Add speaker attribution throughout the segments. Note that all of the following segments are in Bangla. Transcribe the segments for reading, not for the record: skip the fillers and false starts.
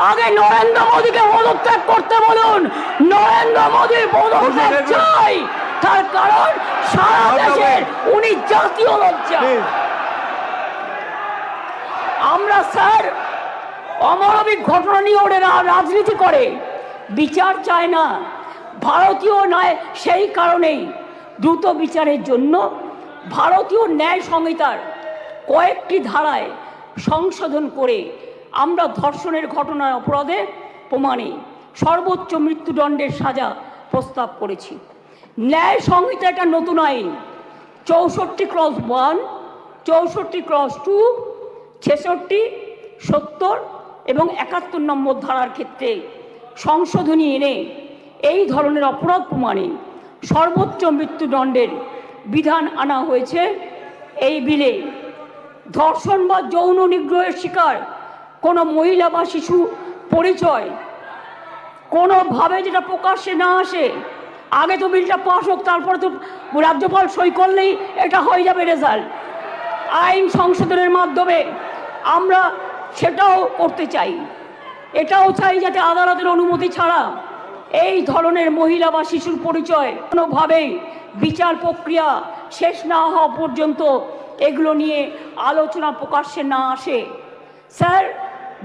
Speaker 1: আগে নরেন্দ্র মোদীকে পদত্যাগ করতে বলুন। নরেন্দ্র মোদীর পদত্যাগ চাই, তার কারণ সারা দেশের উনি জাতীয় লজ্জা। আমরা স্যার অমানবিক ঘটনা নিয়ে ওরা রাজনীতি করে, বিচার চায় না। ভারতীয় ন্যায় সেই কারণেই দ্রুত বিচারের জন্য ভারতীয় ন্যায় সংহিতার কয়েকটি ধারায় সংশোধন করে আমরা ধর্ষণের ঘটনার অপরাধে প্রমাণে সর্বোচ্চ মৃত্যুদণ্ডের সাজা প্রস্তাব করেছি। ন্যায় সংহিতা একটা নতুন আইন 64/1, 64/2, 66, 70 এবং 71 নম্বর ধারার ক্ষেত্রে সংশোধনী এনে এই ধরনের অপরাধ প্রমাণে সর্বোচ্চ মৃত্যুদণ্ডের বিধান আনা হয়েছে এই বিলে। ধর্ষণ বা যৌন নিগ্রহের শিকার কোনো মহিলা বা শিশু পরিচয় কোনোভাবে যেটা প্রকাশ্যে না আসে, আগে তো বিলটা পাস হোক, তারপরে তো রাজ্যপাল সই করলেই এটা হয়ে যাবে রেজাল্ট। আইন সংশোধনের মাধ্যমে আমরা সেটাও করতে চাই। এটাও চাই যাতে আদালতের অনুমতি ছাড়া এই ধরনের মহিলা বা শিশুর পরিচয় কোনোভাবেই বিচার প্রক্রিয়া শেষ না হওয়া পর্যন্ত এগুলো নিয়ে আলোচনা প্রকাশ্যে না আসে। স্যার,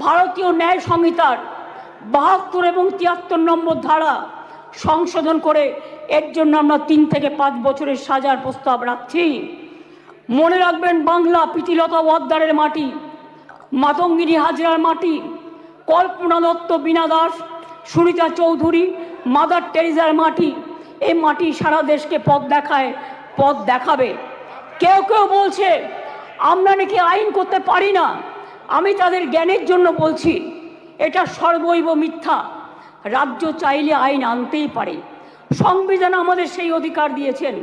Speaker 1: ভারতীয় ন্যায় সংহিতার 72 এবং 73 নম্বর ধারা সংশোধন করে এর জন্য আমরা 3 থেকে 5 বছরের সাজার প্রস্তাব রাখছি। মনে রাখবেন, বাংলা প্রীতিলতা ওয়াদ্দারের মাটি, মাতঙ্গিনী হাজরার মাটি, কল্পনা দত্ত, বীণা দাস, সুরিতা চৌধুরী, মাদার টেরিজার মাটি। এই মাটি সারা দেশকে পথ দেখায়, পথ দেখাবে। কেউ কেউ বলছে আমরা নাকি আইন করতে পারি না। আমি তাদের জ্ঞানের জন্য বলছি, এটা সর্বৈব মিথ্যা। রাজ্য চাইলে আইন আনতেই পারে। সংবিধান আমাদের সেই অধিকার দিয়েছেন।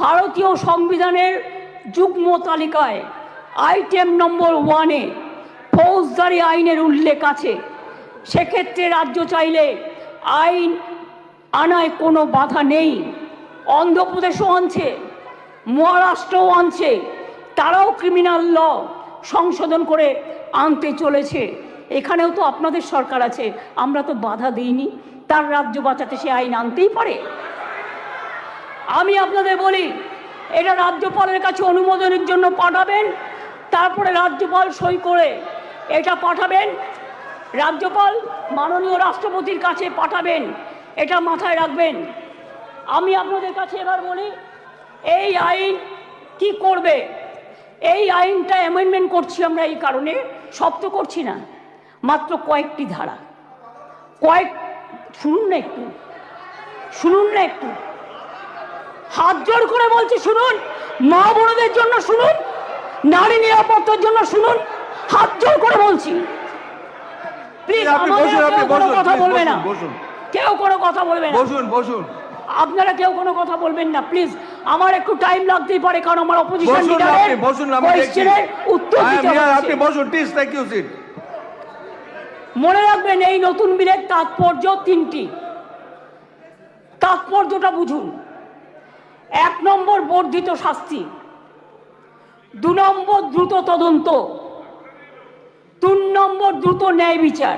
Speaker 1: ভারতীয় সংবিধানের যুগ্ম তালিকায় আইটেম নম্বর 1-এ ফৌজদারি আইনের উল্লেখ আছে। সেক্ষেত্রে রাজ্য চাইলে আইন আনায় কোনো বাধা নেই। অন্ধ্রপ্রদেশও আনছে, মহারাষ্ট্রও আনছে, তারাও ক্রিমিনাল ল সংশোধন করে আনতে চলেছে। এখানেও তো আপনাদের সরকার আছে, আমরা তো বাধা দিইনি। তার রাজ্য বাঁচাতে সে আইন আনতেই পারে। আমি আপনাদের বলি, এটা রাজ্যপালের কাছে অনুমোদনের জন্য পাঠাবেন, তারপরে রাজ্যপাল সই করে এটা পাঠাবেন, রাজ্যপাল মাননীয় রাষ্ট্রপতির কাছে পাঠাবেন। এটা মাথায় রাখবেন। আমি আপনাদের কাছে এবার বলি, এই আইন কি করবে? এই আইনটা অ্যামেন্ডমেন্ট করছি আমরা এই কারণে, সব তো করছি না, মাত্র কয়েকটি ধারা। শুনুন না একটু, শুনুন না একটু, হাত জোর করে বলছি শুনুন। মা বোনদের জন্য শুনুন, নারী নিরাপত্তার জন্য শুনুন, হাত জোর করে বলছি। প্লিজ, কোনো কথা বলবে না, কেউ কোনো কথা বলবে না। বসুন, বসুন। আপনারা কেউ কোনো কথা বলবেন না প্লিজ। আমার একটু টাইম লাগতেই পারে, কারণ আমার অপোজিশন লিডারের কোয়েশ্চেনের উত্তর দিতে হবে। আপনি বসুন প্লিজ। Thank you. সিট। মনে রাখবেন, এই নতুন বিলের তাৎপর্য 3টি। তাৎপর্যটা বুঝুন। 1 নম্বর বর্ধিত শাস্তি, 2 নম্বর দ্রুত তদন্ত, 3 নম্বর দ্রুত ন্যায় বিচার।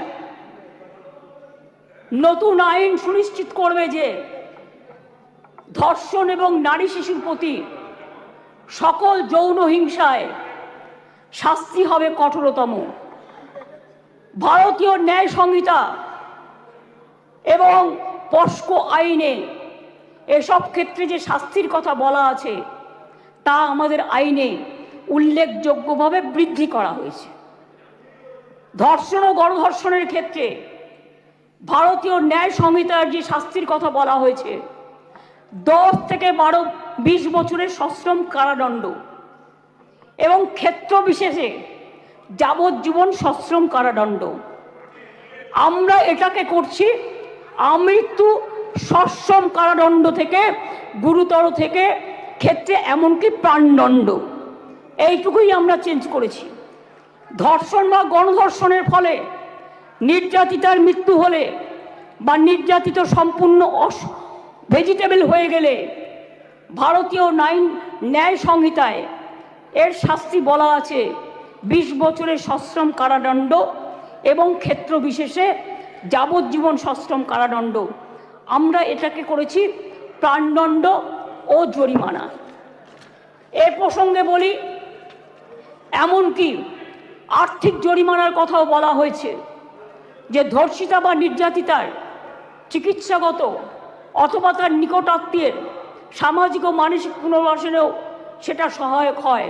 Speaker 1: নতুন আইন সুনিশ্চিত করবে যে ধর্ষণ এবং নারী শিশুর প্রতি সকল যৌন হিংসায় শাস্তি হবে কঠোরতম। ভারতীয় ন্যায় সংহিতা এবং পস্কো আইনে এসব ক্ষেত্রে যে শাস্তির কথা বলা আছে তা আমাদের আইনে উল্লেখযোগ্যভাবে বৃদ্ধি করা হয়েছে। ধর্ষণ ও গণধর্ষণের ক্ষেত্রে ভারতীয় ন্যায় সংহিতার যে শাস্তির কথা বলা হয়েছে 10 থেকে 20 বছরের সশ্রম কারাদণ্ড এবং ক্ষেত্র বিশেষে যাবজ্জীবন সশ্রম কারাদণ্ড। আমরা এটাকে করছি আমৃত্যু সশ্রম কারাদণ্ড থেকে গুরুতর থেকে ক্ষেত্রে এমনকি প্রাণদণ্ড, এইটুকুই আমরা চেঞ্জ করেছি। ধর্ষণ বা গণধর্ষণের ফলে নির্যাতিতার মৃত্যু হলে বা নির্যাতিত সম্পূর্ণ ভেজিটেবল হয়ে গেলে ভারতীয় ন্যায় সংহিতায় এর শাস্তি বলা আছে 20 বছরের সশ্রম কারাদণ্ড এবং ক্ষেত্র বিশেষে যাবজ্জীবন সশ্রম কারাদণ্ড। আমরা এটাকে করেছি প্রাণদণ্ড ও জরিমানা। এ প্রসঙ্গে বলি, এমনকি আর্থিক জরিমানার কথাও বলা হয়েছে, যে ধর্ষিতা বা নির্যাতিতার চিকিৎসাগত অথবা তার নিকটাত্মীয়ের সামাজিক ও মানসিক পুনর্বাসনেও সেটা সহায়ক হয়।